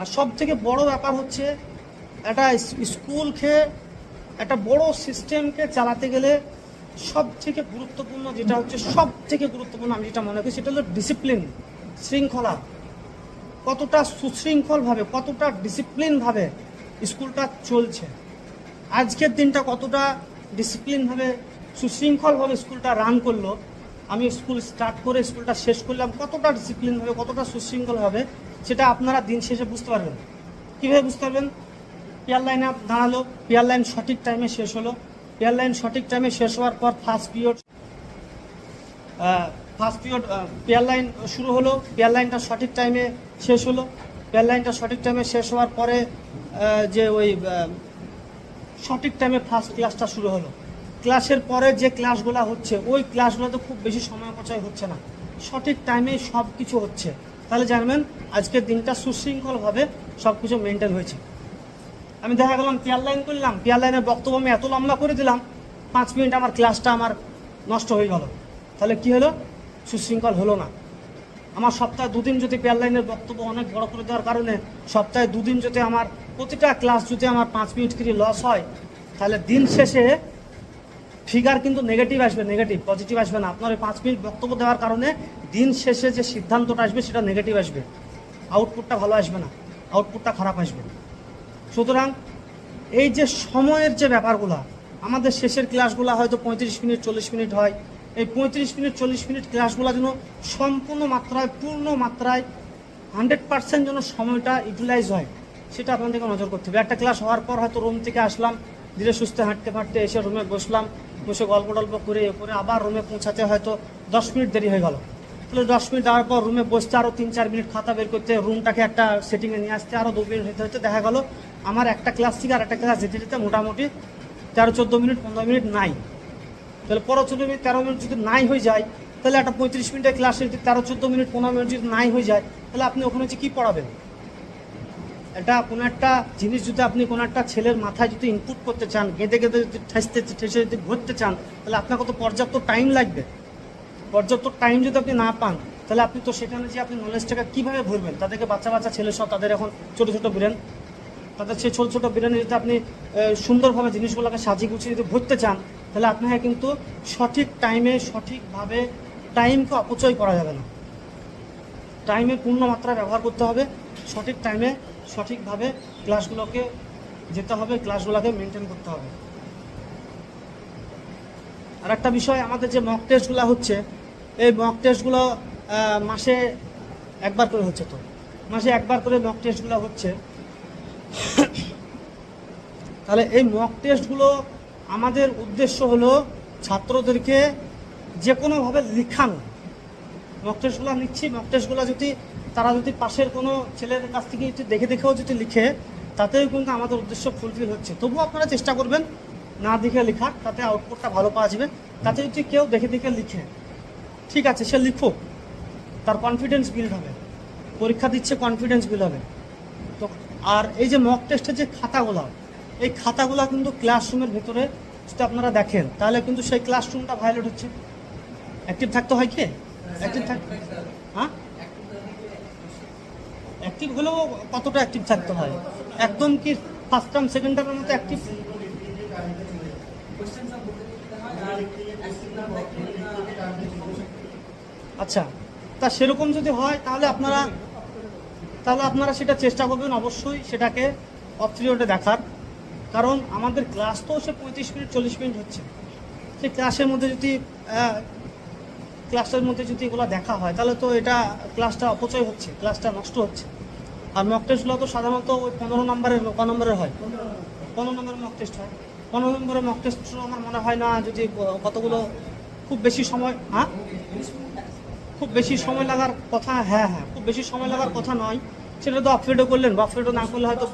আর সব থেকে বড় ব্যাপার হচ্ছে একটা স্কুলকে একটা বড় সিস্টেমকে চালাতে গেলে সব থেকে গুরুত্বপূর্ণ যেটা হচ্ছে সব থেকে গুরুত্বপূর্ণ আমি যেটা মনে করি সেটা হলো ডিসিপ্লিন, শৃঙ্খলা। কতটা সুশৃঙ্খলভাবে, কতটা ডিসিপ্লিনভাবে স্কুলটা চলছে, আজকের দিনটা কতটা ডিসিপ্লিনভাবে সুশৃঙ্খলভাবে স্কুলটা রান করলো, আমি স্কুল স্টার্ট করে স্কুলটা শেষ করলাম কতটা ডিসিপ্লিনভাবে, কতটা সুশৃঙ্খলভাবে, সেটা আপনারা দিন শেষে বুঝতে পারবেন। কীভাবে বুঝতে পারবেন? পেয়ার লাইনে দাঁড়ালো, পেয়ার লাইন সঠিক টাইমে শেষ হলো, পেয়ার লাইন সঠিক টাইমে শেষ হওয়ার পর ফার্স্ট পিরিয়ড পেয়ার লাইন শুরু হলো, পেয়ার লাইনটা সঠিক টাইমে শেষ হলো, পেয়ার লাইনটা সঠিক টাইমে শেষ হওয়ার পরে যে ওই সঠিক টাইমে ফার্স্ট ক্লাসটা শুরু হলো। ক্লাসের পরে যে ক্লাসগুলো হচ্ছে ওই ক্লাসগুলোতে খুব বেশি সময় অপচয় হচ্ছে না, সঠিক টাইমে সব কিছু হচ্ছে। তাহলে জানবেন আজকের দিনটা সুশৃঙ্খলভাবে সব কিছু মেনটেন হয়েছে। আমি দেখা গেলাম পেয়ার লাইন করলাম, পেয়ার লাইনের বক্তব্য আমি এত লম্বা করে দিলাম, 5 মিনিট আমার ক্লাসটা আমার নষ্ট হয়ে গেল। তাহলে কি হলো? সুশৃঙ্খল হলো না। আমার সপ্তাহে 2 দিন যদি পেয়ার লাইনের বক্তব্য অনেক বড় করে দেওয়ার কারণে সপ্তাহে 2 দিন যদি আমার প্রতিটা ক্লাস যদি আমার 5 মিনিট করে লস হয়, তাহলে দিন শেষে ফিগার কিন্তু নেগেটিভ আসবে, নেগেটিভ, পজিটিভ আসবে না। আপনার ওই 5 মিনিট বক্তব্য দেওয়ার কারণে দিন শেষে যে সিদ্ধান্তটা আসবে সেটা নেগেটিভ আসবে, আউটপুটটা ভালো আসবে না, আউটপুটটা খারাপ আসবে। সুতরাং এই যে সময়ের যে ব্যাপারগুলো, আমাদের শেষের ক্লাসগুলো হয়তো 35 মিনিট 40 মিনিট হয়, এই 35 মিনিট 40 মিনিট ক্লাসগুলো যেন সম্পূর্ণ মাত্রায়, পূর্ণ মাত্রায় 100% যেন সময়টা ইউটিলাইজ হয়, সেটা আপনাদেরকে নজর করতে হবে। একটা ক্লাস হওয়ার পর হয়তো রুম থেকে আসলাম, ধীরে সুস্থে হাঁটতে ফাঁটতে এসে রুমে বসলাম, বসে গল্প টল্প করে করে আবার রুমে পৌঁছাতে হয়তো 10 মিনিট দেরি হয়ে গেল। তাহলে 10 মিনিট যাওয়ার পর রুমে বসতে আরও 3-4 মিনিট, খাতা বের করতে, রুমটাকে একটা সেটিংয়ে নিয়ে আসতে আরও 2 মিনিট হতে হতে দেখা গেল আমার একটা ক্লাস থেকে আর একটা ক্লাস যেতে যেতে মোটামুটি 13-14 মিনিট 15 মিনিট নাই। তাহলে 14 মিনিট 13 মিনিট যদি নাই হয়ে যায়, তাহলে একটা 35 মিনিটের ক্লাসে যদি 13-14 মিনিট 15 মিনিট যদি নাই হয়ে যায়, তাহলে আপনি ওখানে হচ্ছে কী পড়াবেন? এটা কোনো একটা জিনিস যদি আপনি কোনো একটা ছেলের মাথায় যদি ইনপুট করতে চান, গেঁদে গেঁদে যদি ঠেসে যদি ভরতে চান, তাহলে আপনার কত পর্যাপ্ত টাইম লাগবে। পর্যাপ্ত টাইম যদি আপনি না পান, তাহলে আপনি তো সেখানে যে আপনি নলেজটাকে কীভাবে ভরবেন? তাদেরকে বাচ্চা ছেলে সব, তাদের এখন ছোটো ছোটো ব্রেন, তাদের সেই ছোটো ছোটো ব্রেনে যদি আপনি সুন্দরভাবে জিনিসগুলোকে সাজিয়ে গুছিয়ে যদি ভরতে চান, তাহলে আপনাকে কিন্তু সঠিক টাইমে সঠিকভাবে টাইমকে অপচয় করা যাবে না। টাইমের পূর্ণ মাত্রায় ব্যবহার করতে হবে, সঠিক টাইমে সঠিকভাবে ক্লাসগুলোকে যেতে হবে, ক্লাসগুলোকে মেনটেন করতে হবে। আর একটা বিষয়, আমাদের যে মক টেস্টগুলো হচ্ছে, এই মক টেস্টগুলো মাসে একবার করে হচ্ছে। তো মাসে একবার করে মক টেস্টগুলো হচ্ছে। তাহলে এই মক টেস্টগুলো আমাদের উদ্দেশ্য হলো ছাত্রদেরকে যে কোনোভাবে লিখানো। মক টেস্টগুলো নিচ্ছি, মক টেস্টগুলো যদি তারা যদি পাশের কোনো ছেলের কাছ থেকে যদি দেখে দেখেও যদি লিখে, তাতেও কিন্তু আমাদের উদ্দেশ্য ফুলফিল হচ্ছে। তবুও আপনারা চেষ্টা করবেন না দেখে লেখার, তাতে আউটপুটটা ভালো পাওয়া যাবে। তাতে যদি কেউ দেখে দেখে লিখে, ঠিক আছে, সে লিখুক, তার কনফিডেন্স বিল্ড হবে, পরীক্ষা দিচ্ছে কনফিডেন্স বিল্ড হবে। তো আর এই যে মক টেস্টের যে খাতাগুলো, এই খাতাগুলো কিন্তু ক্লাসরুমের ভেতরে যদি আপনারা দেখেন, তাহলে কিন্তু সেই ক্লাসরুমটা ভায়োলেট হচ্ছে। অ্যাক্টিভ থাকতে হয়, কি অ্যাক্টিভ থাকতে, হ্যাঁ অ্যাক্টিভ হলেও কতটা অ্যাক্টিভ থাকতে হয়? একদম কি ফার্স্ট টার্ম সেকেন্ড টার্মের মতো অ্যাক্টিভ? আচ্ছা, তা সেরকম যদি হয় তাহলে আপনারা সেটা চেষ্টা করবেন অবশ্যই সেটাকে অফ পিরিয়ডে দেখার। কারণ আমাদের ক্লাস তো সে 35 মিনিট 40 মিনিট হচ্ছে, সেই ক্লাসের মধ্যে যদি এগুলো দেখা হয়, তাহলে তো এটা ক্লাসটা অপচয় হচ্ছে, ক্লাসটা নষ্ট হচ্ছে। আর মক টেস্টগুলো তো সাধারণত ওই 15 নম্বরের হয়, 15 নম্বরের মক টেস্ট হয়। 15 নম্বরের মক টেস্ট আমার মনে হয় না যদি কতগুলো খুব বেশি সময়, খুব বেশি সময় লাগার কথা, খুব বেশি সময় লাগার কথা নয়। সেটা তো অফ করলেন, বা অফ না করলে হয়তো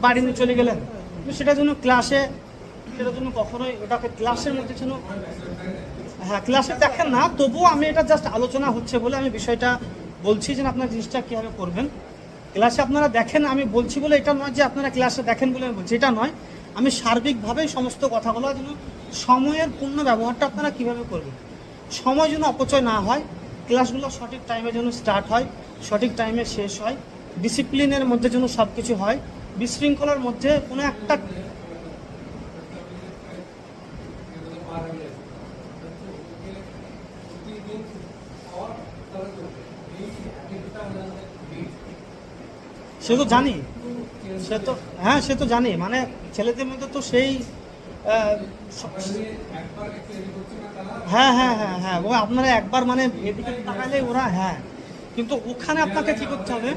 বাড়ি নিয়ে চলে গেলেন, কিন্তু সেটার জন্য কখনোই ওটাকে ক্লাসের মধ্যে যেন ক্লাসে দেখেন না। তবুও আমি এটা জাস্ট আলোচনা হচ্ছে বলে আমি বিষয়টা বলছি যে আপনারা জিনিসটা কীভাবে করবেন। ক্লাসে আপনারা দেখেন আমি বলছি বলে এটা নয় যে আপনারা ক্লাসে দেখেন বলে আমি বলছি, এটা নয়। আমি সার্বিকভাবেই সমস্ত কথাগুলো যেন সময়ের পূর্ণ ব্যবহারটা আপনারা কীভাবে করবেন, সময় যেন অপচয় না হয়, ক্লাসগুলো সঠিক টাইমে যেন স্টার্ট হয়, সঠিক টাইমে শেষ হয়, ডিসিপ্লিনের মধ্যে যেন সব কিছু হয়, বিশৃঙ্খলার মধ্যে কোনো একটা সে তো জানি, সে তো হ্যাঁ সে তো জানি, মানে ছেলেদের মধ্যে তো সেই হ্যাঁ হ্যাঁ হ্যাঁ হ্যাঁ ও আপনারা একবার মানে এদিকে তাকালে ওরা হ্যাঁ, কিন্তু ওখানে আপনাকে কি করতে হবে,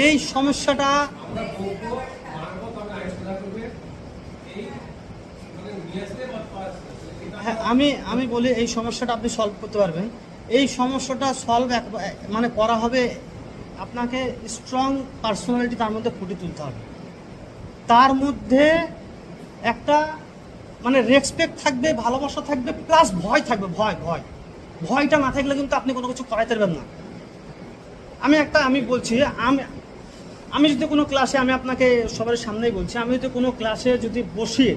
এই সমস্যাটা হ্যাঁ আমি বলি এই সমস্যাটা আপনি সলভ করতে পারবেন। এই সমস্যাটা সলভ মানে করা হবে, আপনাকে স্ট্রং পার্সোনালিটি তার মধ্যে ফুটিয়ে তুলতে হবে। তার মধ্যে একটা মানে রেসপেক্ট থাকবে, ভালোবাসা থাকবে, প্লাস ভয় থাকবে, ভয়টা না থাকলে কিন্তু আপনি কোনো কিছু করাইতে পারবেন না। আমি বলছি, আমি যদি কোনো ক্লাসে, আমি আপনাকে সবার সামনেই বলছি, আমি যদি কোনো ক্লাসে যদি বসি,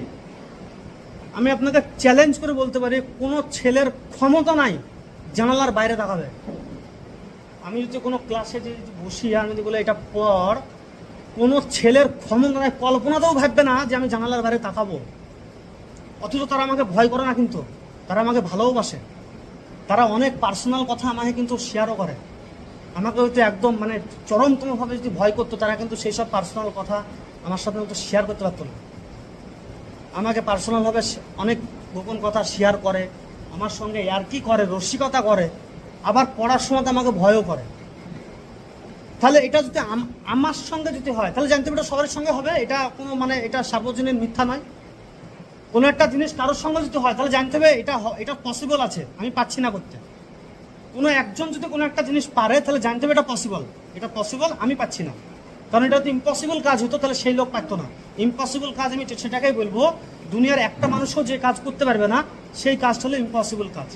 আমি আপনাকে চ্যালেঞ্জ করে বলতে পারি কোনো ছেলের ক্ষমতা নাই জানালার বাইরে তাকাবে। আমি যদি কোনো ক্লাসে যদি বসি, আমি যদি বলে এটা পড়, কোনো ছেলের ক্ষমতা নাই, কল্পনাতেও ভাববে না যে আমি জানালার বাইরে তাকাবো। অথচ তারা আমাকে ভয় করে না, কিন্তু তারা আমাকে ভালোবাসে। তারা অনেক পার্সোনাল কথা আমাকে কিন্তু শেয়ারও করে। আমাকে হয়তো একদম মানে চরমতমভাবে যদি ভয় করতো, তারা কিন্তু সেই সব পার্সোনাল কথা আমার সাথে হয়তো শেয়ার করতে পারতো না। আমাকে পার্সোনালভাবে অনেক গোপন কথা শেয়ার করে, আমার সঙ্গে ইয়ার্কি করে, রসিকতা করে, আবার পড়ার সময় আমাকে ভয়ও করে। তাহলে এটা যদি আমার সঙ্গে যদি হয়, তাহলে জানতে হবে এটা সবার সঙ্গে হবে, এটা কোনো মানে এটা সার্বজনীন মিথ্যা নয়। কোনো একটা জিনিস কারোর সঙ্গে যদি হয়, তাহলে জানতে হবে এটা পসিবল আছে, আমি পাচ্ছি না করতে। কোনো একজন যদি কোনো একটা জিনিস পারে, তাহলে জানতে হবে এটা পসিবল, আমি পাচ্ছি না। কারণ এটা যদি ইম্পসিবল কাজ হতো, তাহলে সেই লোক পারতো না। ইম্পসিবল কাজ আমি সেটাকেই বলবো, দুনিয়ার একটা মানুষও যে কাজ করতে পারবে না, সেই কাজটা হলো ইম্পসিবল কাজ।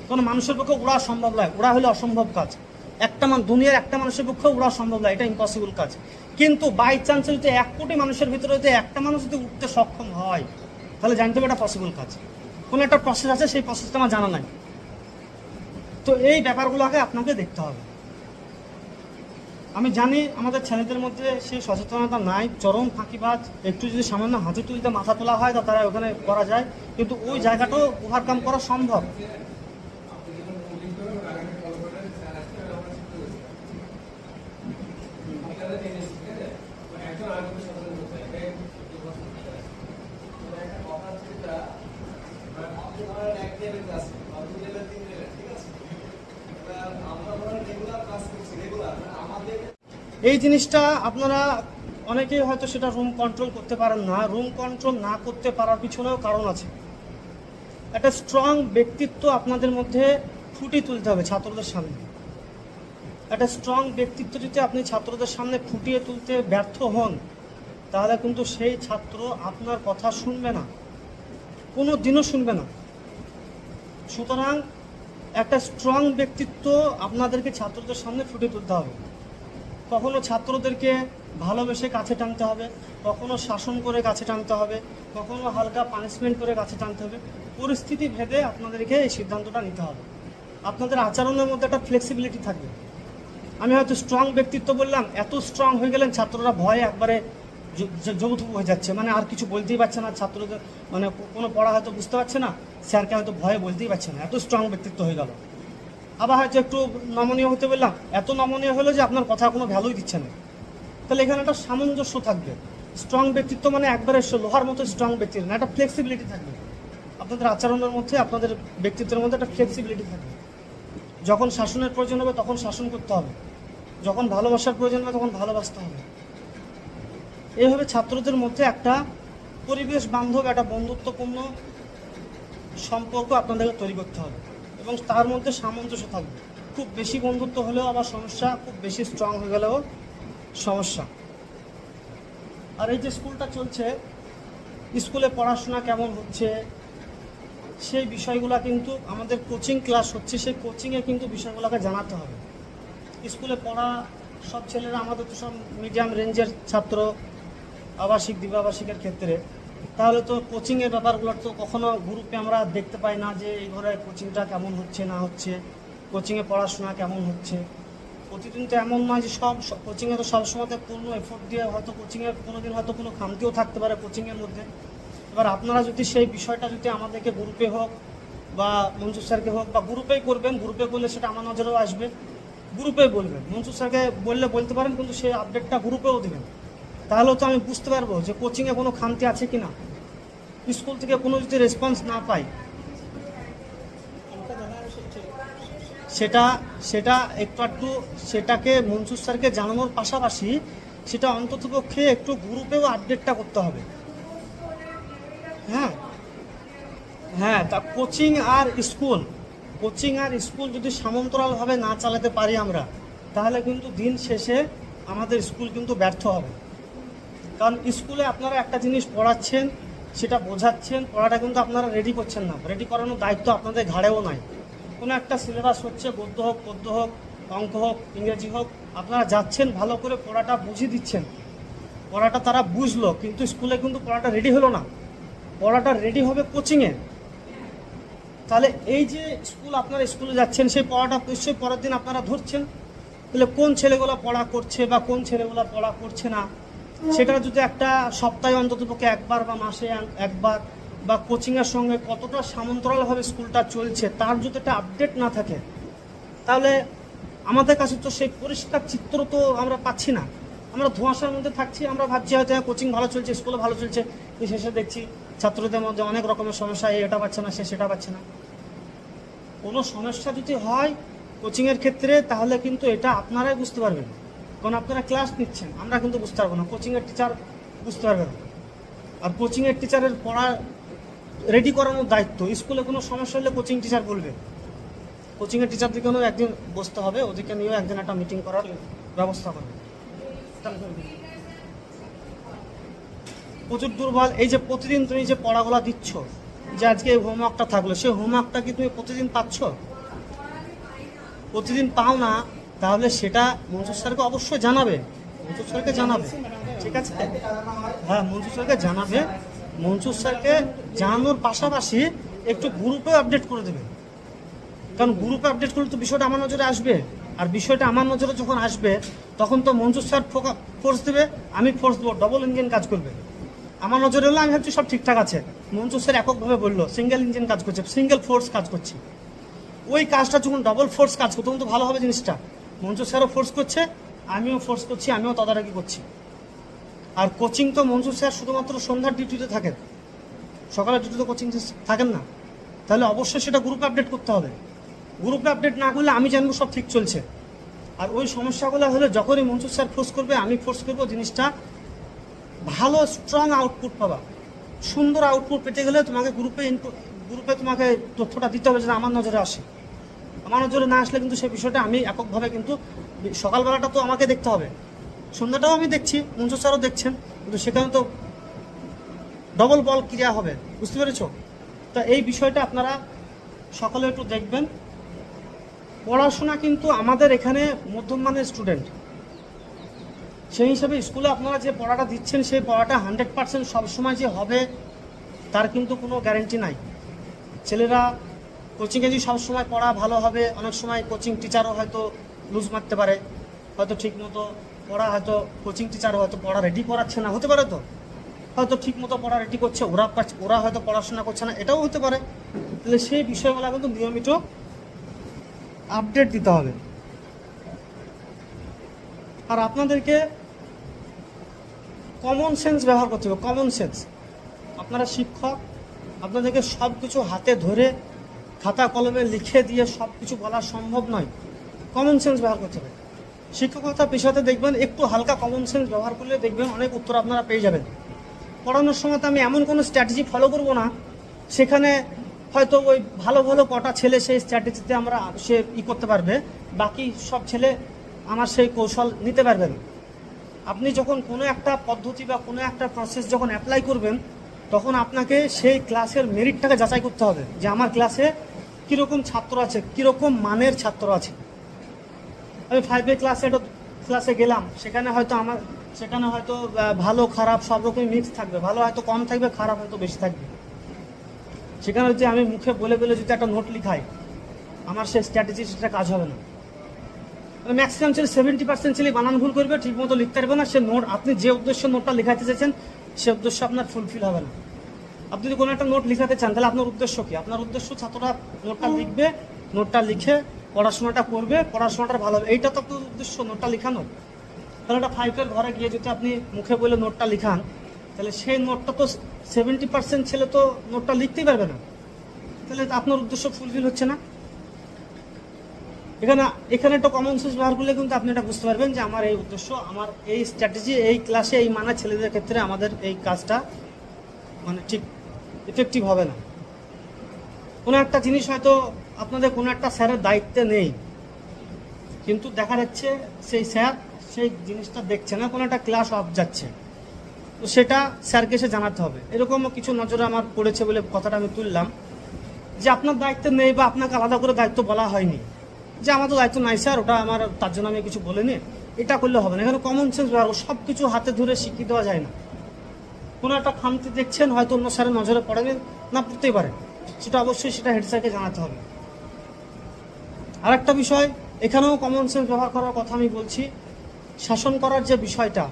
কোনো মানুষের পক্ষে উড়া সম্ভব নয়, উড়া হলো অসম্ভব কাজ। দুনিয়ার একটা মানুষের পক্ষে উড়া সম্ভব নয়, এটা ইম্পসিবল কাজ। কিন্তু বাই চান্স যদি 1 কোটি মানুষের ভিতরে যদি একটা মানুষ যদি উঠতে সক্ষম হয়, তাহলে জানতে হবে এটা পসিবল কাজ। কোনো একটা প্রসেস আছে, সেই প্রসেসটা আমার জানা নাই। তো এই ব্যাপারগুলোকে আপনাকে দেখতে হবে। আমি জানি আমাদের ছেলেদের মধ্যে সেই সচেতনতা নাই, চরম ফাঁকিবাজ। একটু যদি সামান্য হাতে তুলতে মাথা তোলা হয়, তারা ওখানে করা যায়, কিন্তু ওই জায়গাটাও ওভারকাম করা সম্ভব। এই জিনিসটা আপনারা অনেকেই হয়তো সেটা রুম কন্ট্রোল করতে পারেন না। রুম কন্ট্রোল না করতে পারার পিছনেও কারণ আছে। একটা স্ট্রং ব্যক্তিত্ব আপনাদের মধ্যে ফুটিয়ে তুলতে হবে ছাত্রদের সামনে। একটা স্ট্রং ব্যক্তিত্ব যদি আপনি ছাত্রদের সামনে ফুটিয়ে তুলতে ব্যর্থ হন, তাহলে কিন্তু সেই ছাত্র আপনার কথা শুনবে না, কোনো দিনও শুনবে না। সুতরাং একটা স্ট্রং ব্যক্তিত্ব আপনাদেরকে ছাত্রদের সামনে ফুটিয়ে তুলতে হবে। কখনো ছাত্রদেরকে ভালোবেসে কাছে টানতে হবে, কখনো শাসন করে কাছে টানতে হবে, কখনো হালকা পানিশমেন্ট করে কাছে টানতে হবে। পরিস্থিতি ভেদে আপনাদেরকে এই সিদ্ধান্তটা নিতে হবে। আপনাদের আচরণের মধ্যে একটা ফ্লেক্সিবিলিটি থাকবে। আমি হয়তো স্ট্রং ব্যক্তিত্ব বললাম, এত স্ট্রং হয়ে গেলেন ছাত্ররা ভয়ে একবারে যৌথ হয়ে যাচ্ছে, মানে আর কিছু বলতেই পারছে না ছাত্রদের, মানে কোনো পড়া হয়তো বুঝতে পারছে না, স্যারকে হয়তো ভয়ে বলতেই পারছে না, এত স্ট্রং ব্যক্তিত্ব হয়ে গেল। আবার হয়তো একটু নমনীয় হতে বললাম, এত নমনীয় হলো যে আপনার কথা কোনো ভ্যালুই দিচ্ছে না। তাহলে এখানে একটা সামঞ্জস্য থাকবে। স্ট্রং ব্যক্তিত্ব মানে একবারে লোহার মতো স্ট্রং ব্যক্তিত্ব না, একটা ফ্লেক্সিবিলিটি থাকবে। আপনাদের আচরণের মধ্যে, আপনাদের ব্যক্তিত্বের মধ্যে একটা ফ্লেক্সিবিলিটি থাকবে। যখন শাসনের প্রয়োজন হবে তখন শাসন করতে হবে, যখন ভালোবাসার প্রয়োজন হবে তখন ভালোবাসতে হবে। এইভাবে ছাত্রদের মধ্যে একটা পরিবেশ বান্ধব, একটা বন্ধুত্বপূর্ণ সম্পর্ক আপনাদেরকে তৈরি করতে হবে, এবং তার মধ্যে সামঞ্জস্য থাকবে। খুব বেশি বন্ধুত্ব হলেও আবার সমস্যা, খুব বেশি স্ট্রং হয়ে গেলেও সমস্যা। আর এই যে স্কুলটা চলছে, স্কুলে পড়াশোনা কেমন হচ্ছে সেই বিষয়গুলো কিন্তু আমাদের কোচিং ক্লাস হচ্ছে, সেই কোচিংয়ে কিন্তু বিষয়গুলোকে জানাতে হবে। স্কুলে পড়া সব ছেলেরা, আমাদের তো সব মিডিয়াম রেঞ্জের ছাত্র আবাসিক দিবাবাসিকের ক্ষেত্রে, তাহলে তো কোচিংয়ের ব্যাপারগুলো তো কখনো গ্রুপে আমরা দেখতে পাই না যে এই ঘরে কোচিংটা কেমন হচ্ছে না হচ্ছে, কোচিংয়ে পড়াশোনা কেমন হচ্ছে, প্রতিদিন তো এমন নয় যে সব কোচিংয়ে তো সবসময় পূর্ণ এফোর্ট দিয়ে হয়তো কোচিংয়ে কোনো দিন হয়তো কোনো খামতিও থাকতে পারে কোচিংয়ের মধ্যে। এবার আপনারা যদি সেই বিষয়টা যদি আমাদেরকে গ্রুপে হোক বা মঞ্জু স্যারকে হোক বা গ্রুপেই করবেন, গ্রুপে করলে সেটা আমার নজরেও আসবে, গ্রুপেই বলবেন। মঞ্জু স্যারকে বললে বলতে পারেন, কিন্তু সেই আপডেটটা গ্রুপেও দেবেন। তাহলেও তো আমি বুঝতে পারবো যে কোচিংয়ে কোনো খামতি আছে কি না, স্কুল থেকে কোনো যদি রেসপন্স না পাই সেটা সেটা একটু সেটাকে মনসুর স্যারকে জানানোর পাশাপাশি সেটা অন্ততপক্ষে একটু গ্রুপেও আপডেটটা করতে হবে। হ্যাঁ হ্যাঁ, তা কোচিং আর স্কুল যদি সমান্তরালভাবে না চালাতে পারি আমরা, তাহলে কিন্তু দিন শেষে আমাদের স্কুল কিন্তু ব্যর্থ হবে। কারণ স্কুলে আপনারা একটা জিনিস পড়াচ্ছেন, সেটা বোঝাচ্ছেন, পড়াটা কিন্তু আপনারা রেডি করছেন না, রেডি করানোর দায়িত্ব আপনাদের ঘাড়েও নাই। কোনো একটা সিলেবাস হচ্ছে, গদ্য হোক, পদ্য হোক, অঙ্ক হোক, ইংরেজি হোক, আপনারা যাচ্ছেন ভালো করে পড়াটা বুঝিয়ে দিচ্ছেন, পড়াটা তারা বুঝলো, কিন্তু স্কুলে কিন্তু পড়াটা রেডি হলো না, পড়াটা রেডি হবে কোচিংয়ে। তাহলে এই যে আপনারা স্কুলে যাচ্ছেন, সেই পড়াটা নিশ্চয়ই পরের দিন আপনারা ধরছেন, তাহলে কোন ছেলেগুলো পড়া করছে বা কোন ছেলেগুলো পড়া করছে না, সেটা যদি একটা সপ্তাহে অন্ততপক্ষে একবার বা মাসে একবার বা কোচিংয়ের সঙ্গে কতটা সমান্তরালভাবে স্কুলটা চলছে তার যদি একটা আপডেট না থাকে, তাহলে আমাদের কাছে তো সেই পরিষ্কার চিত্র তো আমরা পাচ্ছি না। আমরা ধোঁয়াশার মধ্যে থাকছি, আমরা ভাবছি হয়তো কোচিং ভালো চলছে, স্কুলে ভালো চলছে, শেষে দেখছি ছাত্রদের মধ্যে অনেক রকমের সমস্যা, এটা পাচ্ছে না, সে সেটা পাচ্ছে না। কোনো সমস্যা যদি হয় কোচিংয়ের ক্ষেত্রে, তাহলে কিন্তু এটা আপনারাই বুঝতে পারবেন, কারণ আপনারা ক্লাস নিচ্ছেন, আমরা কিন্তু বুঝতে পারবো না, কোচিংয়ের টিচার বুঝতে পারবে না। আর কোচিংয়ের টিচারের পড়া রেডি করানোর দায়িত্ব, স্কুলে কোনো সমস্যা হলে কোচিং টিচার বলবে, কোচিংয়ের টিচারদেরকেও একদিন বসতে হবে, ওদেরকে নিয়েও একদিন একটা মিটিং করার ব্যবস্থা করবে। প্রচুর দুর্বল। এই যে প্রতিদিন তুমি যে পড়াগুলো দিচ্ছ, যে আজকে হোমওয়ার্কটা থাকলো, সেই হোমওয়ার্কটা কি তুমি প্রতিদিন পাচ্ছ? প্রতিদিন পাও না, তাহলে সেটা মনসুর স্যারকে অবশ্যই জানাবে, মনসুর স্যারকে জানাবে, ঠিক আছে? হ্যাঁ, মনসুর স্যারকে জানাবে, মনসুর স্যারকে জানানোর পাশাপাশি একটু গ্রুপে আপডেট করে দেবে, কারণ গ্রুপে আপডেট করলে তো বিষয়টা আমার নজরে আসবে, আর বিষয়টা আমার নজরে যখন আসবে তখন তো মনসুর স্যার ফোর্স দেবে, আমি ফোর্স দেবো, ডবল ইঞ্জিন কাজ করবে। আমার নজরে হলে আমি ভাবছি সব ঠিকঠাক আছে, মনসুর স্যার এককভাবে বললো সিঙ্গেল ইঞ্জিন কাজ করছে, সিঙ্গেল ফোর্স কাজ করছে। ওই কাজটা যখন ডবল ফোর্স কাজ করতো তখন তো ভালো হবে জিনিসটা। মনসুর স্যারও ফোর্স করছে, আমিও ফোর্স করছি, আমিও তদারকি করছি। আর কোচিং তো মনসুর স্যার শুধুমাত্র সন্ধ্যার ডিউটিতে থাকেন, সকালের ডিউটিতে কোচিং থাকেন না, তাহলে অবশ্যই সেটা গ্রুপে আপডেট করতে হবে। গ্রুপে আপডেট না করলে আমি জানবো সব ঠিক চলছে। আর ওই সমস্যাগুলো হলে যখনই মনসুর স্যার ফোর্স করবে, আমি ফোর্স করবো, জিনিসটা ভালো স্ট্রং আউটপুট পাবা। সুন্দর আউটপুট পেতে গেলে তোমাকে গ্রুপে তোমাকে তথ্যটা দিতে হবে, যেটা আমার নজরে আসে। আমার নজরে না আসলে কিন্তু সেই বিষয়টা আমি এককভাবে, কিন্তু সকালবেলাটা তো আমাকে দেখতে হবে, সন্ধ্যাটাও আমি দেখছি, মনসুর স্যারও দেখছেন, কিন্তু সেখানে তো ডবল বল ক্রিয়া হবে, বুঝতে পেরেছ? তা এই বিষয়টা আপনারা সকলে একটু দেখবেন। পড়াশোনা কিন্তু আমাদের এখানে মধ্যম মানের স্টুডেন্ট, সেই হিসাবে স্কুলে আপনারা যে পড়াটা দিচ্ছেন, সেই পড়াটা 100% সবসময় যে হবে তার কিন্তু কোনো গ্যারেন্টি নাই। ছেলেরা কোচিংয়ে যে সবসময় পড়া ভালো হবে, অনেক সময় কোচিং টিচারও হয়তো লুজ মারতে পারে, হয়তো ঠিকমতো পড়া, হয়তো কোচিং টিচার হয়তো পড়া রেডি করাচ্ছে না, হতে পারে, তো হয়তো ঠিকমতো পড়া রেডি করছে, ওরা হয়তো পড়াশোনা করছে না, এটাও হতে পারে। তাহলে সেই বিষয়গুলো কিন্তু নিয়মিত আপডেট দিতে হবে। আর আপনাদেরকে কমন সেন্স ব্যবহার করতে হবে, কমন সেন্স। আপনারা শিক্ষক, আপনাদেরকে সব কিছু হাতে ধরে খাতা কলমে লিখে দিয়ে সব কিছু বলা সম্ভব নয়, কমন সেন্স ব্যবহার করতে হবে। শিক্ষকতা পেশাতে দেখবেন একটু হালকা কমন সেন্স ব্যবহার করলে দেখবেন অনেক উত্তর আপনারা পেয়ে যাবেন। পড়ানোর সময় তো আমি এমন কোনো স্ট্র্যাটেজি ফলো করব না, সেখানে হয়তো ওই ভালো ভালো কটা ছেলে সেই স্ট্র্যাটেজিতে সে করতে পারবে, বাকি সব ছেলে আমার সেই কৌশল নিতে পারবে না। আপনি যখন কোনো একটা পদ্ধতি বা কোনো একটা প্রসেস যখন অ্যাপ্লাই করবেন, তখন আপনাকে সেই ক্লাসের মেরিটটাকে যাচাই করতে হবে, যে আমার ক্লাসে কীরকম ছাত্র আছে, কীরকম মানের ছাত্র আছে। আমি 5 ক্লাসে গেলাম, সেখানে হয়তো ভালো খারাপ সব রকমই মিক্স থাকবে, ভালো হয়তো কম থাকবে, খারাপ হয়তো বেশি থাকবে। সেখানে যদি আমি মুখে বলে যদি একটা নোট লিখাই, আমার সেই স্ট্র্যাটেজি সেটা কাজ হবে না। ম্যাক্সিমাম ছেলে 70% ছেলে বানান ভুল করবে, ঠিক মতো লিখতে পারবে না। সে নোট, আপনি যে উদ্দেশ্য নোটটা লেখাতে চাইছেন সে উদ্দেশ্য আপনার ফুলফিল হবে না। আপনি যদি কোনো একটা নোট লিখাতে চান তাহলে আপনার উদ্দেশ্য কি? আপনার উদ্দেশ্য ছাত্ররা নোটটা লিখবে, নোটটা লিখে পড়াশোনাটা করবে, পড়াশোনাটা ভালো হবে, এইটা তো আপনার উদ্দেশ্য, নোটটা লিখানো। তাহলে একটা 5-এর ঘরে গিয়ে যদি আপনি মুখে বলে নোটটা লিখান, তাহলে সেই নোটটা তো 70% ছেলে তো নোটটা লিখতেই পারবে না, তাহলে আপনার উদ্দেশ্য ফুলফিল হচ্ছে না। এখানে একটা কমন সেন্স ব্যবহার করলে কিন্তু আপনি এটা বুঝতে পারবেন যে আমার এই উদ্দেশ্য, আমার এই স্ট্র্যাটেজি, এই ক্লাসে এই মানা ছেলেদের ক্ষেত্রে আমাদের এই কাজটা মানে ঠিক ইফেক্টিভ হবে না। কোনো একটা জিনিস হয়তো আপনাদের কোনো একটা স্যারের দায়িত্বে নেই, কিন্তু দেখা যাচ্ছে সেই স্যার সেই জিনিসটা দেখছে না, কোনো একটা ক্লাস অফ যাচ্ছে, তো সেটা স্যারকে এসে জানাতে হবে। এরকমও কিছু নজরে আমার পড়েছে বলে কথাটা আমি তুললাম, যে আপনার দায়িত্ব নেই বা আপনাকে আলাদা করে দায়িত্ব বলা হয়নি, যে আমার তো দায়িত্ব নাই স্যার, ওটা আমার, তার জন্য আমি কিছু বলিনি, এটা করলে হবে না। এখানে কমন সেন্স ব্যবহার, সব কিছু হাতে ধরে শিখিয়ে দেওয়া যায় না। কোনো একটা খামতি দেখছেন, হয়তো অন্য স্যারের নজরে পড়েনি, না পড়তেই পারে, সেটা অবশ্যই সেটা হেড স্যারকে জানাতে হবে। আর একটা বিষয়, এখানেও কমন সেন্স ব্যবহার করার কথা আমি বলছি। শাসন করার যে বিষয়টা,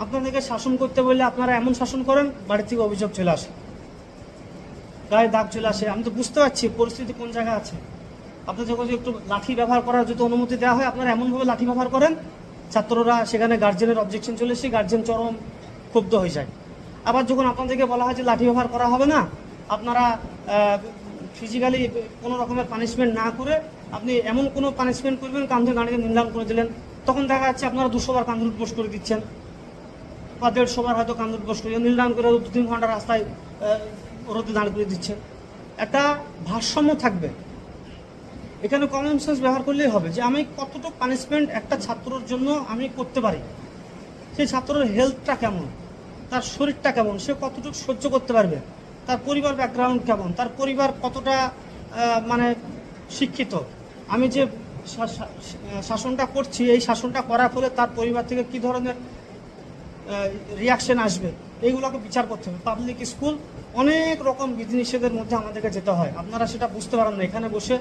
আপনাদেরকে শাসন করতে বললে আপনারা এমন শাসন করেন বাড়ি থেকে অভিযোগ চলে আসে, গায়ে দাগ চলে আসে। আমি তো বুঝতে পারছি পরিস্থিতি কোন জায়গায় আছে। আপনাদের যখন একটু লাঠি ব্যবহার করার যদি অনুমতি দেওয়া হয়, আপনারা এমনভাবে লাঠি ব্যবহার করেন, ছাত্ররা সেখানে গার্জেনের অবজেকশন চলে এসে গার্জেন চরম ক্ষুব্ধ হয়ে যায়। আবার যখন আপনাদেরকে বলা হয় যে লাঠি ব্যবহার করা হবে না, আপনারা ফিজিক্যালি কোনো রকমের পানিশমেন্ট না করে আপনি এমন কোনো পানিশমেন্ট করবেন, কান্ধে গাড়িতে নিলাম করে দিলেন, তখন দেখা যাচ্ছে আপনারা 200 বার কান্ধ উঠবোস করে দিচ্ছেন, বা 150 বার হয়তো কান্ধ উঠবোস করে নিলাম করে 2-3 ঘন্টা রাস্তায় রোদে দাঁড় করে দিচ্ছেন। একটা ভারসাম্য থাকবে। এখানে কমন সেন্স ব্যবহার করলেই হবে যে আমি কতটুকু পানিশমেন্ট একটা ছাত্রর জন্য আমি করতে পারি, সেই ছাত্রের হেলথটা কেমন, তার শরীরটা কেমন, সে কতটুকু সহ্য করতে পারবে, তার পরিবার ব্যাকগ্রাউন্ড কেমন, তার পরিবার কতটা মানে শিক্ষিত, আমি যে শাসনটা করছি এই শাসনটা করার ফলে তার পরিবার থেকে কি ধরনের রিয়াকশন আসবে, এইগুলোকে বিচার করতে হবে। পাবলিক স্কুল অনেক রকম বিধিনিষেধের মধ্যে আমাদেরকে যেতে হয়, আপনারা সেটা বুঝতে পারেন না। এখানে বসে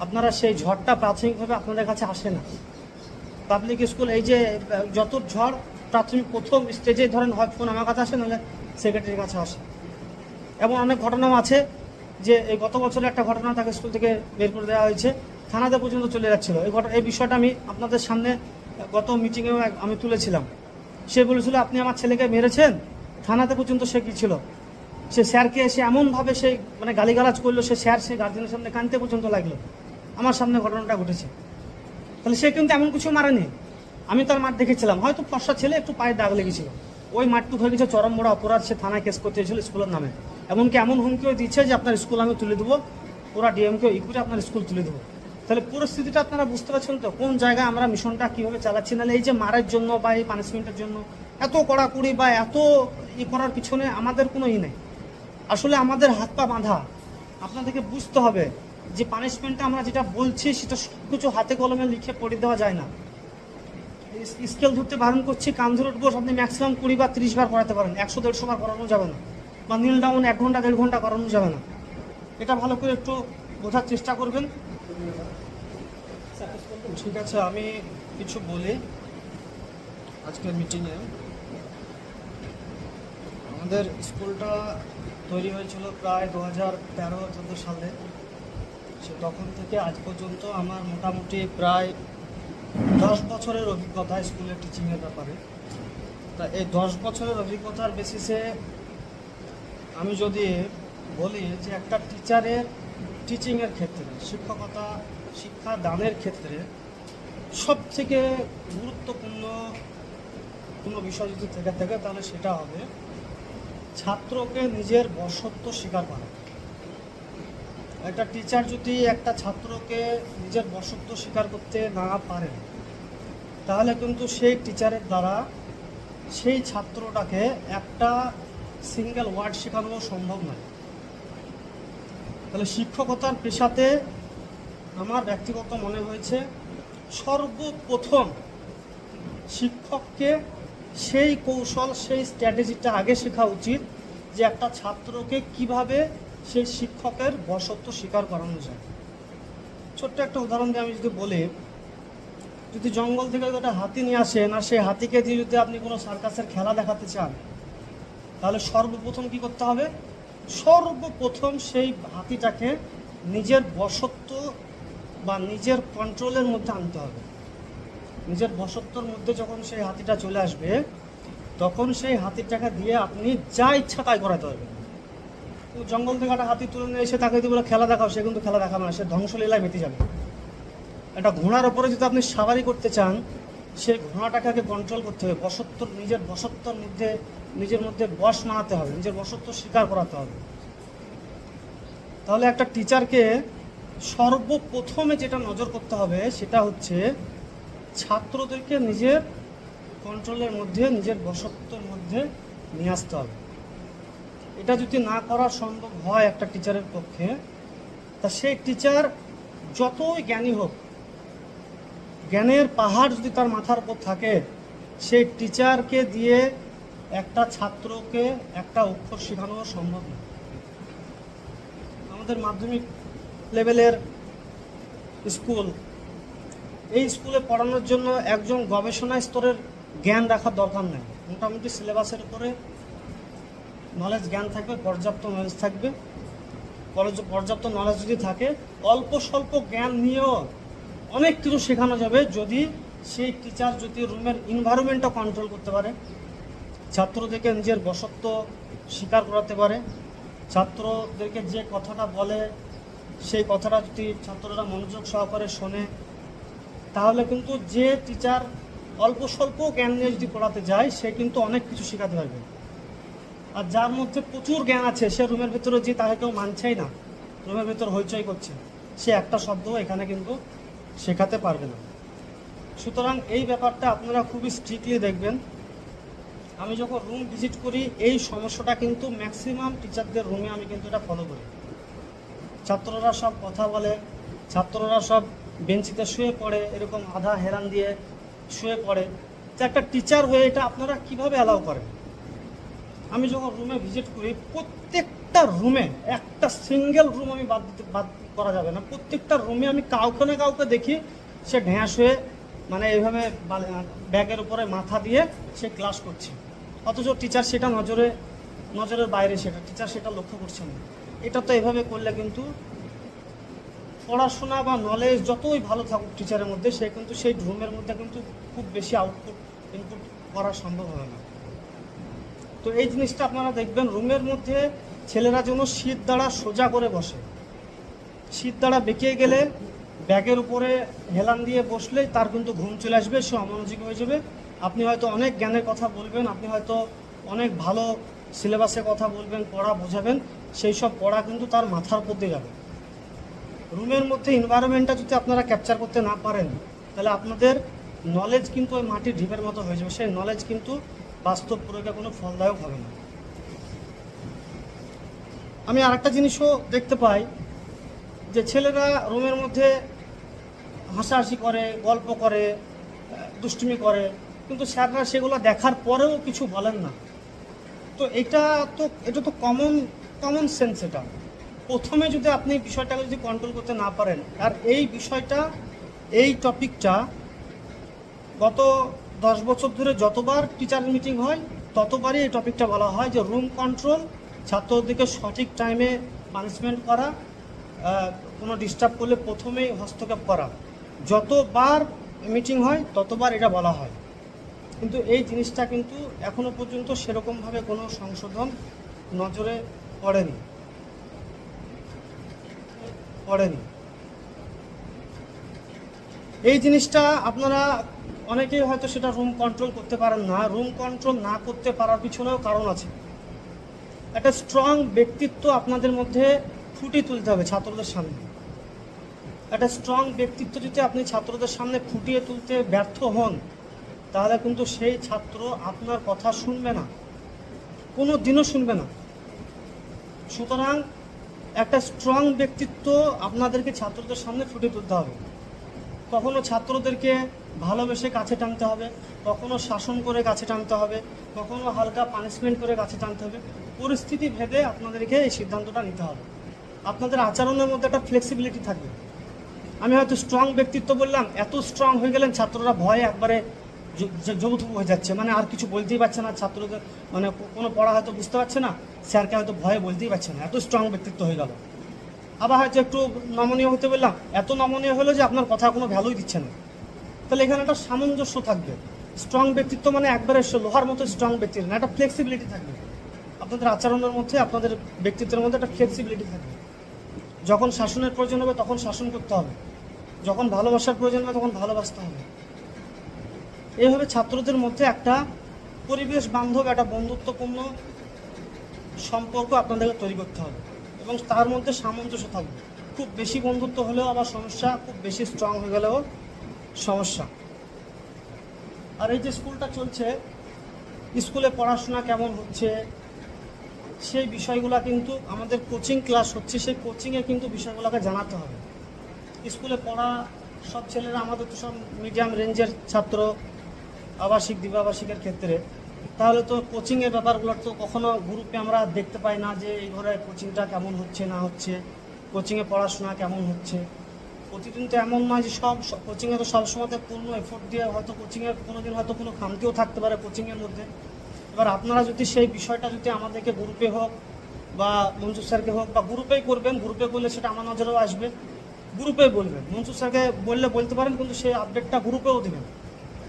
আপনারা সেই ঝড়টা প্রাথমিকভাবে আপনাদের কাছে আসে না। পাবলিক স্কুল এই যে যত ঝড় প্রাথমিক প্রথম স্টেজে ধরেন হয় ফোন আমার কাছে আসে, নাহলে সেক্রেটারির কাছে আসে। এমন অনেক ঘটনাও আছে যে এই গত বছরে একটা ঘটনা, তাকে স্কুল থেকে বের করে দেওয়া হয়েছে, থানাতে পর্যন্ত চলে যাচ্ছিলো। এই বিষয়টা আমি আপনাদের সামনে গত মিটিংয়েও আমি তুলেছিলাম। সে বলেছিল আপনি আমার ছেলেকে মেরেছেন, থানাতে পর্যন্ত সে গিয়েছিল। সে স্যারকে এসে এমনভাবে সে মানে গালিগালাজ করলো, সে স্যার সে গার্জেনের সামনে কাঁদতে পর্যন্ত লাগলো। আমার সামনে ঘটনাটা ঘটেছে। তাহলে সে কিন্তু এমন কিছু মারেনি, আমি তার মাঠ দেখেছিলাম, হয়তো ফর্সা ছেলে একটু পায়ে দাগ লেগেছিল, ওই মাঠটুক হয়ে গেছে চরম বড় অপরাধ, সে থানায় কেস করতে এসেছিল স্কুলের নামে। এমনকি এমন হুমকিও দিচ্ছে যে আপনার স্কুল আমি তুলে দেবো, পুরা ডিএমকেও ই করে আপনার স্কুল তুলে দেবো। তাহলে পরিস্থিতিটা আপনারা বুঝতে পারছেন তো, কোন জায়গায় আমরা মিশনটা কীভাবে চালাচ্ছি। নাহলে এই যে মারের জন্য বা এই পানিশমেন্টের জন্য এত কড়াকড়ি বা এত করার পিছনে আমাদের কোনো নেই। আসলে আমাদের হাত পা বাঁধা। আপনাদেরকে বুঝতে হবে যে পানিশমেন্টটা আমরা যেটা বলছি সেটা সব কিছু হাতে কলমে লিখে পড়ে দেওয়া যায় না। স্কেল ধরতে বারণ করছি, কান ধরে উঠবো, আপনি ম্যাক্সিমাম 20 বা 30 বার করাতে পারেন, 100-150 বার করানো যাবে না, বা নীল ডাউন 1 ঘন্টা 1.5 ঘন্টা করানো যাবে না। এটা ভালো করে একটু বোঝার চেষ্টা করবেন। ঠিক আছে, আমি কিছু বলি। আজকের মিটিংয়ে আমাদের স্কুলটা তৈরি হয়েছিল প্রায় 2013-14 সালে। সে তখন থেকে আজ পর্যন্ত আমার মোটামুটি প্রায় 10 বছরের অভিজ্ঞতা স্কুলের টিচিংয়ের ব্যাপারে। তা এই 10 বছরের অভিজ্ঞতার বেসিসে আমি যদি বলি যে একটা টিচারের টিচিংয়ের ক্ষেত্রে, শিক্ষকতা শিক্ষা দানের ক্ষেত্রে সব থেকে গুরুত্বপূর্ণ কোনো বিষয় যদি থেকে থাকে তাহলে সেটা হবে ছাত্রকে নিজের বশত্ব স্বীকার করা। একটা টিচার যদি একটা ছাত্রকে নিজের বশত্ব স্বীকার করতে না পারে, তাহলে কিন্তু সেই টিচারের দ্বারা সেই ছাত্রটাকে একটা সিঙ্গেল ওয়ার্ড শেখানো সম্ভব নয়। তাহলে শিক্ষকতার পেশাতে আমার ব্যক্তিগত মনে হয়েছে সর্বপ্রথম শিক্ষককে সেই কৌশল, সেই স্ট্র্যাটেজিটা আগে শেখা উচিত যে একটা ছাত্রকে কিভাবে সেই শিক্ষকের বশত্ব স্বীকার করানো যায়। ছোট্ট একটা উদাহরণ দিয়ে আমি যদি বলি, যদি জঙ্গল থেকে একটা হাতি নিয়ে আসেন আর সেই হাতিকে দিয়ে যদি আপনি কোনো সার্কাসের খেলা দেখাতে চান, তাহলে সর্বপ্রথম কি করতে হবে? সর্বপ্রথম সেই হাতিটাকে নিজের বশত্ব বা নিজের কন্ট্রোলের মধ্যে আনতে হবে। নিজের বশত্বর মধ্যে যখন সেই হাতিটা চলে আসবে, তখন সেই হাতিটাকে দিয়ে আপনি যা ইচ্ছা তাই করাতে পারবেন। জঙ্গল থেকে একটা হাতি তুলে নিয়ে এসে তাকে যদি বলে খেলা দেখাও, সে কিন্তু খেলা দেখাবে না, সে ধ্বংসলীলায় মেতে যাবে। একটা ঘোড়ার ওপরে যদি আপনি সাবারি করতে চান, সেই ঘোড়াটাকে কন্ট্রোল করতে হবে, নিজের বশত্বর মধ্যে নিজের মধ্যে বশ মানাতে হবে, নিজের বশত্ব স্বীকার করাতে হবে। তাহলে একটা টিচারকে সর্বপ্রথমে যেটা নজর করতে হবে সেটা হচ্ছে ছাত্রদেরকে নিজের কন্ট্রোলের মধ্যে, নিজের বশত্বর মধ্যে নিয়ে আসতে হবে। এটা যদি না করা সম্ভব হয় একটা টিচারের পক্ষে, তা সেই টিচার যতই জ্ঞানী হোক, জ্ঞানের পাহাড় যদি তার মাথার উপর থাকে, সেই টিচারকে দিয়ে একটা ছাত্রকে একটা অক্ষর শেখানো সম্ভব না। আমাদের মাধ্যমিক লেভেলের স্কুল, এই স্কুলে পড়ানোর জন্য একজন গবেষণা স্তরের জ্ঞান রাখার দরকার নেই। মোটামুটি সিলেবাসের উপরে নলেজ, জ্ঞান থাকবে, পর্যাপ্ত নলেজ থাকবে। পর্যাপ্ত নলেজ যদি থাকে, অল্প স্বল্প জ্ঞান নিয়েও অনেক কিছু শেখানো যাবে যদি সেই টিচার যদি রুমের এনভায়রনমেন্টটা কন্ট্রোল করতে পারে, ছাত্রদেরকে নিজের বশত্ব স্বীকার করাতে পারে, ছাত্রদেরকে যে কথাটা বলে সেই কথাটা যদি ছাত্ররা মনোযোগ সহকারে শোনে, তাহলে কিন্তু যে টিচার অল্প স্বল্প জ্ঞান নিয়ে যদি পড়াতে যায়, সে কিন্তু অনেক কিছু শেখাতে পারবে। আর যার মধ্যে প্রচুর জ্ঞান আছে, সে রুমের ভেতরে যে তাকে কেউ মানছেই না, রুমের ভেতর হইচই করছে, সে একটা শব্দও এখানে কিন্তু শেখাতে পারবে না। সুতরাং এই ব্যাপারটা আপনারা খুবই স্ট্রিক্টলি দেখবেন। আমি যখন রুম ভিজিট করি, এই সমস্যাটা কিন্তু ম্যাক্সিমাম টিচারদের রুমে আমি কিন্তু এটা ফলো করি। ছাত্ররা সব কথা বলে, ছাত্ররা সব বেঞ্চিতে শুয়ে পড়ে, এরকম আধা হেরান দিয়ে শুয়ে পড়ে। তো একটা টিচার হয়ে এটা আপনারা কিভাবে অ্যালাউ করেন? আমি যখন রুমে ভিজিট করি, প্রত্যেকটা রুমে, একটা সিঙ্গেল রুম আমি বাদ করা যাবে না, প্রত্যেকটা রুমে আমি কাউকে না কাউকে দেখি সে ঢ্যাঁস হয়ে, মানে এইভাবে ব্যাগের উপরে মাথা দিয়ে সে ক্লাস করছে, অথচ টিচার সেটা নজরের বাইরে, সেটা টিচার সেটা লক্ষ্য করছে না। এটা তো এভাবে করলে কিন্তু পড়াশোনা বা নলেজ যতই ভালো থাকুক টিচারের মধ্যে, সে কিন্তু সেই রুমের মধ্যে কিন্তু খুব বেশি ইনপুট করা সম্ভব হবে না। তো এই জিনিসটা আপনারা দেখবেন, রুমের মধ্যে ছেলেরা যেন শীত দ্বারা সোজা করে বসে। শীত দ্বারা বেঁকিয়ে গেলে ব্যাগের উপরে হেলান দিয়ে বসলেই তার কিন্তু ঘুম চলে আসবে, সে অমনোযোগী হয়ে যাবে। আপনি হয়তো অনেক জ্ঞানের কথা বলবেন, আপনি হয়তো অনেক ভালো সিলেবাসের কথা বলবেন, পড়া বোঝাবেন, সেই সব পড়া কিন্তু তার মাথার উপর দিয়ে যাবে। রুমের মধ্যে এনভায়রনমেন্টটা যদি আপনারা ক্যাপচার করতে না পারেন, তাহলে আপনাদের নলেজ কিন্তু ওই মাটির ঢিপের মতো হয়ে যাবে, সেই নলেজ কিন্তু বাস্তব প্রয়োগে কোনো ফলদায়ক হবে না। আমি আরেকটা জিনিসও দেখতে পাই যে ছেলেরা রুমের মধ্যে হাসাহাসি করে, গল্প করে, দুষ্টুমি করে, কিন্তু স্যাররা সেগুলো দেখার পরেও কিছু বলেন না। তো এটা তো কমন সেন্স। এটা প্রথমে যদি আপনি বিষয়টাকে যদি কন্ট্রোল করতে না পারেন, আর এই টপিকটা গত 10 বছর ধরে যতবার টিচার মিটিং হয়, ততবারই এই টপিকটা বলা হয় যে রুম কন্ট্রোল, ছাত্রদেরকে সঠিক টাইমে পানিশমেন্ট করা, কোনো ডিস্টার্ব করলে প্রথমেই হস্তক্ষেপ করা। যতবার মিটিং হয় ততবার এটা বলা হয়, কিন্তু এই জিনিসটা কিন্তু এখনো পর্যন্ত সেরকমভাবে কোনো সংশোধন নজরে পড়েনি। এই জিনিসটা আপনারা অনেকেই হয়তো সেটা রুম কন্ট্রোল করতে পারেন না। রুম কন্ট্রোল না করতে পারার পিছনেও কারণ আছে। একটা স্ট্রং ব্যক্তিত্ব আপনাদের মধ্যে ফুটিয়ে তুলতে হবে ছাত্রদের সামনে। একটা স্ট্রং ব্যক্তিত্ব যদি আপনি ছাত্রদের সামনে ফুটিয়ে তুলতে ব্যর্থ হন, তাহলে কিন্তু সেই ছাত্র আপনার কথা শুনবে না, কোনো দিনও শুনবে না। সুতরাং একটা স্ট্রং ব্যক্তিত্ব আপনাদেরকে ছাত্রদের সামনে ফুটিয়ে তুলতে হবে। কখনো ছাত্রদেরকে ভালোবেসে কাছে টানতে হবে, কখনো শাসন করে কাছে টানতে হবে, কখনো হালকা পানিশমেন্ট করে কাছে টানতে হবে। পরিস্থিতি ভেদে আপনাদেরকে এই সিদ্ধান্তটা নিতে হবে। আপনাদের আচরণের মধ্যে একটা ফ্লেক্সিবিলিটি থাকবে। আমি হয়তো স্ট্রং ব্যক্তিত্ব বললাম, এত স্ট্রং হয়ে গেলেন ছাত্ররা ভয়ে একবারে জবুথবু হয়ে যাচ্ছে, মানে আর কিছু বলতেই পারছে না ছাত্রদের, মানে কোনো পড়া হয়তো বুঝতে পারছে না, স্যারকে হয়তো ভয়ে বলতেই পারছে না, এত স্ট্রং ব্যক্তিত্ব হয়ে গেল। আবার হয়তো একটু নমনীয় হতে বললাম, এত নমনীয় হলো যে আপনার কথা কোনো ভ্যালুই দিচ্ছে না। তাহলে এখানে একটা সামঞ্জস্য থাকবে। স্ট্রং ব্যক্তিত্ব মানে একবারে লোহার মতো স্ট্রং ব্যক্তিত্ব না, একটা ফ্লেক্সিবিলিটি থাকবে আপনাদের আচরণের মধ্যে, আপনাদের ব্যক্তিত্বের মধ্যে একটা ফ্লেক্সিবিলিটি থাকবে। যখন শাসনের প্রয়োজন হবে তখন শাসন করতে হবে, যখন ভালোবাসার প্রয়োজন হবে তখন ভালোবাসতে হবে। এইভাবে ছাত্রদের মধ্যে একটা পরিবেশ বান্ধব, একটা বন্ধুত্বপূর্ণ সম্পর্ক আপনাদেরকে তৈরি করতে হবে এবং তার মধ্যে সামঞ্জস্য থাকবে। খুব বেশি বন্ধুত্ব হলেও আবার সমস্যা, খুব বেশি স্ট্রং হয়ে গেলেও সমস্যা। আর এই যে স্কুলটা চলছে, স্কুলে পড়াশোনা কেমন হচ্ছে সেই বিষয়গুলো কিন্তু আমাদের কোচিং ক্লাস হচ্ছে, সেই কোচিংয়ে কিন্তু বিষয়গুলোকে জানাতে হবে। স্কুলে পড়া সব ছেলেরা, আমাদের তো সব মিডিয়াম রেঞ্জের ছাত্র আবাসিক দিবাবাসিকের ক্ষেত্রে, তাহলে তো কোচিংয়ের ব্যাপারগুলো তো কখনো গ্রুপে আমরা দেখতে পাই না যে এই ঘরে কোচিংটা কেমন হচ্ছে না হচ্ছে, কোচিংয়ে পড়াশোনা কেমন হচ্ছে। প্রতিদিন তো এমন নয় যে সব কোচিংয়ে তো সবসময় পূর্ণ এফোর্ট দিয়ে, হয়তো কোচিংয়ের কোনো দিন হয়তো কোনো খামতিও থাকতে পারে কোচিংয়ের মধ্যে। এবার আপনারা যদি সেই বিষয়টা যদি আমাদেরকে গ্রুপে হোক বা মঞ্জুর স্যারকে হোক, বা গ্রুপেই করবেন, গ্রুপে করলে সেটা আমার নজরেও আসবে, গ্রুপেই বলবেন। মঞ্জুর স্যারকে বললে বলতে পারেন, কিন্তু সেই আপডেটটা গ্রুপেও দেবেন,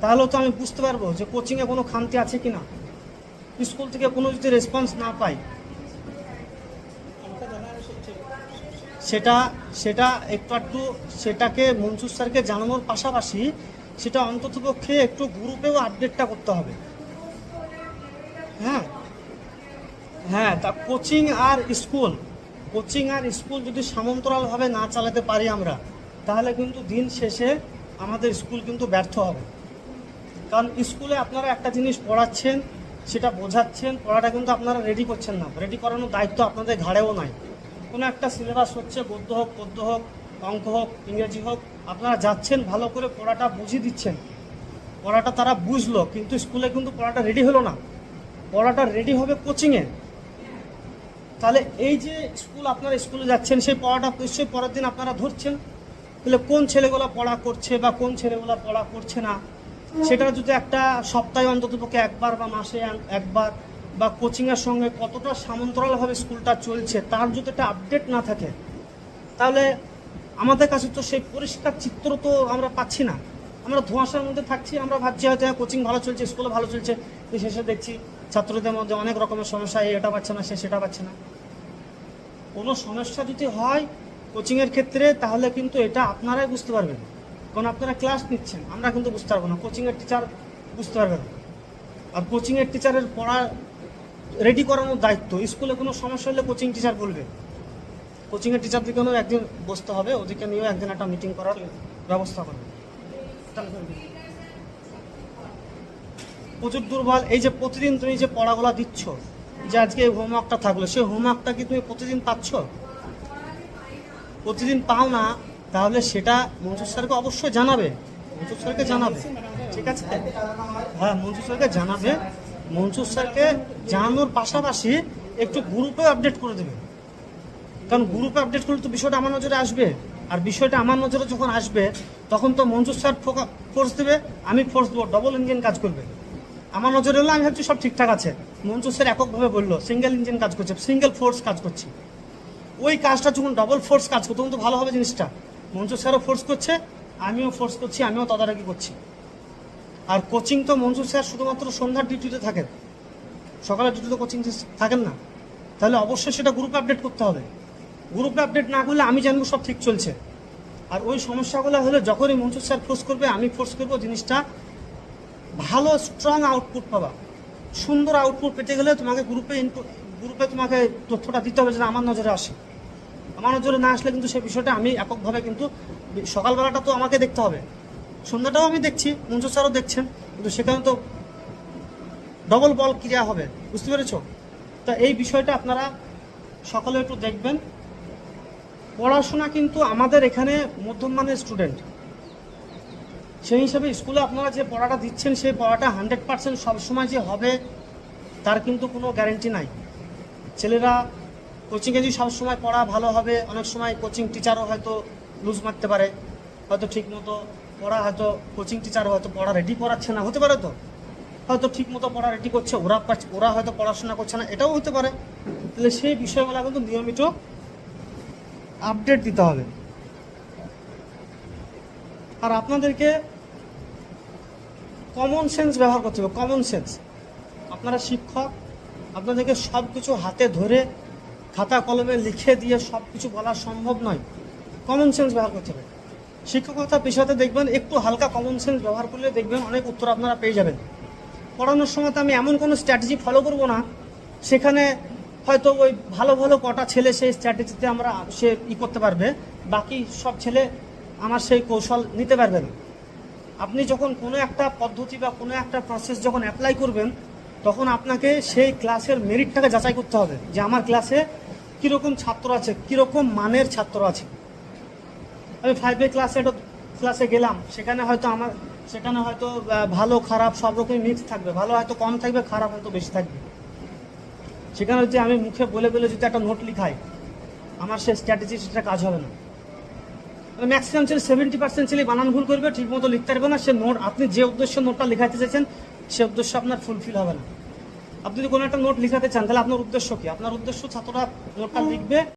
তাহলেও তো আমি বুঝতে পারবো যে কোচিংয়ে কোনো খামতি আছে কি না। স্কুল থেকে কোনো যদি রেসপন্স না পাই, সেটা একটু সেটাকে মনসুর স্যারকে জানানোর পাশাপাশি সেটা অন্ততপক্ষে একটু গ্রুপেও আপডেটটা করতে হবে। হ্যাঁ হ্যাঁ, তা কোচিং আর স্কুল যদি সমান্তরালভাবে না চালাতে পারি আমরা, তাহলে কিন্তু দিন শেষে আমাদের স্কুল কিন্তু ব্যর্থ হবে। কারণ স্কুলে আপনারা একটা জিনিস পড়াচ্ছেন, সেটা বোঝাচ্ছেন, পড়াটা কিন্তু আপনারা রেডি করছেন না, রেডি করানোর দায়িত্ব আপনাদের ঘাড়েও নাই। কোনো একটা সিলেবাস হচ্ছে, গদ্য হোক, পদ্য হোক, অঙ্ক হোক, ইংরেজি হোক, আপনারা যাচ্ছেন, ভালো করে পড়াটা বুঝিয়ে দিচ্ছেন, পড়াটা তারা বুঝলো, কিন্তু স্কুলে কিন্তু পড়াটা রেডি হলো না, পড়াটা রেডি হবে কোচিংয়ে। তাহলে এই যে আপনারা স্কুলে যাচ্ছেন, সেই পড়াটা নিশ্চয়ই পরের দিন আপনারা ধরছেন, তাহলে কোন ছেলেগুলো পড়া করছে বা কোন ছেলেগুলো পড়া করছে না, সেটা যদি একটা সপ্তাহে অন্ততপক্ষে একবার বা মাসে একবার, বা কোচিংয়ের সঙ্গে কতটা সমান্তরালভাবে স্কুলটা চলছে তার যদি একটা আপডেট না থাকে, তাহলে আমাদের কাছে তো সেই পরিষ্কার চিত্র তো আমরা পাচ্ছি না। আমরা ধোঁয়াশার মধ্যে থাকছি, আমরা ভাবছি হয়তো কোচিং ভালো চলছে, স্কুলে ভালো চলছে, শেষে দেখছি ছাত্রদের মধ্যে অনেক রকমের সমস্যা, এটা পাচ্ছে না, সেটা পাচ্ছে না। কোনো সমস্যা যদি হয় কোচিংয়ের ক্ষেত্রে, তাহলে কিন্তু এটা আপনারাই বুঝতে পারবেন, কারণ আপনারা ক্লাস নিচ্ছেন, আমরা কিন্তু বুঝতে পারবো না, কোচিংয়ের টিচার বুঝতে পারবে না। আর কোচিংয়ের টিচারের পড়া রেডি করানোর দায়িত্ব, স্কুলে কোনো সমস্যা হলে কোচিং টিচার বলবে, কোচিংয়ের টিচারদেরকেও একদিন বসতে হবে, ওদেরকে নিয়েও একদিন একটা মিটিং করার ব্যবস্থা করবে। প্রচুর দুর্বল। এই যে প্রতিদিন তুমি যে পড়াগুলো দিচ্ছ, যে আজকে এই হোমওয়ার্কটা থাকলো, সেই হোমওয়ার্কটা কি তুমি প্রতিদিন পাচ্ছ? প্রতিদিন পাও না, তাহলে সেটা মনসুর স্যারকে অবশ্যই জানাবে, মনসুর স্যারকে জানাবে, ঠিক আছে? হ্যাঁ, মনসুর স্যারকে জানাবে, মনসুর স্যারকে জানানোর পাশাপাশি একটু গ্রুপে আপডেট করে দেবে, কারণ গ্রুপে আপডেট করলে তো বিষয়টা আমার নজরে আসবে, আর বিষয়টা আমার নজরে যখন আসবে তখন তো মনসুর স্যার ফোর্স দেবে, আমি ফোর্স দেবো, ডবল ইঞ্জিন কাজ করবে। আমার নজরে হলো আমি ভাবছি সব ঠিকঠাক আছে, মনসুর স্যার এককভাবে বললো সিঙ্গেল ইঞ্জিন কাজ করছে, সিঙ্গেল ফোর্স কাজ করছে। ওই কাজটা যখন ডবল ফোর্স কাজ করতো তখন তো ভালো হবে জিনিসটা। মনসুর স্যারও ফোর্স করছে, আমিও ফোর্স করছি, আমিও তদারকি করছি। আর কোচিং তো মনসুর স্যার শুধুমাত্র সন্ধ্যার ডিউটিতে থাকেন, সকালের ডিউটিতে কোচিং থাকেন না, তাহলে অবশ্যই সেটা গ্রুপে আপডেট করতে হবে। গ্রুপে আপডেট না করলে আমি জানবো সব ঠিক চলছে। আর ওই সমস্যাগুলো হলে যখনই মনসুর স্যার ফোর্স করবে, আমি ফোর্স করবো, জিনিসটা ভালো স্ট্রং আউটপুট পাবা। সুন্দর আউটপুট পেতে গেলে তোমাকে গ্রুপে তোমাকে তথ্যটা দিতে হবে, যেন আমার নজরে আসে। আমার নজরে না আসলে কিন্তু সেই বিষয়টা আমি এককভাবে, কিন্তু সকালবেলাটা তো আমাকে দেখতে হবে, সন্ধ্যাটাও আমি দেখছি, মনসুর স্যারও দেখছেন, কিন্তু সেখানে তো ডবল বল ক্রিয়া হবে, বুঝতে পেরেছ? তা এই বিষয়টা আপনারা সকলে একটু দেখবেন। পড়াশোনা কিন্তু আমাদের এখানে মধ্যমমানের স্টুডেন্ট, সেই হিসাবে স্কুলে আপনারা যে পড়াটা দিচ্ছেন, সেই পড়াটা 100% সবসময় যে হবে তার কিন্তু কোনো গ্যারেন্টি নাই। ছেলেরা কোচিংয়ে যদি সবসময় পড়া ভালো হবে, অনেক সময় কোচিং টিচারও হয়তো লুজ মারতে পারে, হয়তো ঠিক মতো পড়া, হয়তো কোচিং টিচার হয়তো পড়া রেডি করাচ্ছে না, হতে পারে তো, হয়তো ঠিক মতো পড়া রেডি করছে, ওরা হয়তো পড়াশোনা করছে না, এটাও হতে পারে। তাহলে সেই বিষয়গুলো কিন্তু নিয়মিত আপডেট দিতে হবে। আর আপনাদেরকে কমন সেন্স ব্যবহার করতে হবে, কমন সেন্স। আপনারা শিক্ষক, আপনাদেরকে সব কিছু হাতে ধরে খাতা কলমে লিখে দিয়ে সব কিছু বলা সম্ভব নয়, কমন সেন্স ব্যবহার করতে হবে। শিক্ষকতা পেশাতে দেখবেন একটু হালকা কমন সেন্স ব্যবহার করলে দেখবেন অনেক উত্তর আপনারা পেয়ে যাবেন। পড়ানোর সময় তো আমি এমন কোনো স্ট্র্যাটেজি ফলো করব না, সেখানে হয়তো ওই ভালো ভালো কটা ছেলে সেই স্ট্র্যাটেজিতে সে করতে পারবে, বাকি সব ছেলে আমার সেই কৌশল নিতে পারবে না। আপনি যখন কোনো একটা পদ্ধতি বা কোনো একটা প্রসেস যখন অ্যাপ্লাই করবেন, তখন আপনাকে সেই ক্লাসের মেরিটটাকে যাচাই করতে হবে যে আমার ক্লাসে কীরকম ছাত্র আছে, কীরকম মানের ছাত্র আছে। আমি 5 ক্লাসে গেলাম, সেখানে হয়তো ভালো খারাপ সব রকমই মিক্স থাকবে, ভালো হয়তো কম থাকবে, খারাপ হয়তো বেশি থাকবে। সেখানে যদি আমি মুখে বলে যদি একটা নোট লিখাই, আমার সেই স্ট্র্যাটেজি সেটা কাজ হবে না। ম্যাক্সিমাম ছেলে 70% ছেলে বানান ভুল করবে, ঠিক মতো লিখতে পারবে না। সে নোট, আপনি যে উদ্দেশ্যে নোটটা লেখাতে চাইছেন সে উদ্দেশ্য আপনার ফুলফিল হবে না। আপনি যদি কোনো একটা নোট লিখাতে চান, তাহলে আপনার উদ্দেশ্য কি? আপনার উদ্দেশ্য ছাত্ররা নোটটা লিখবে,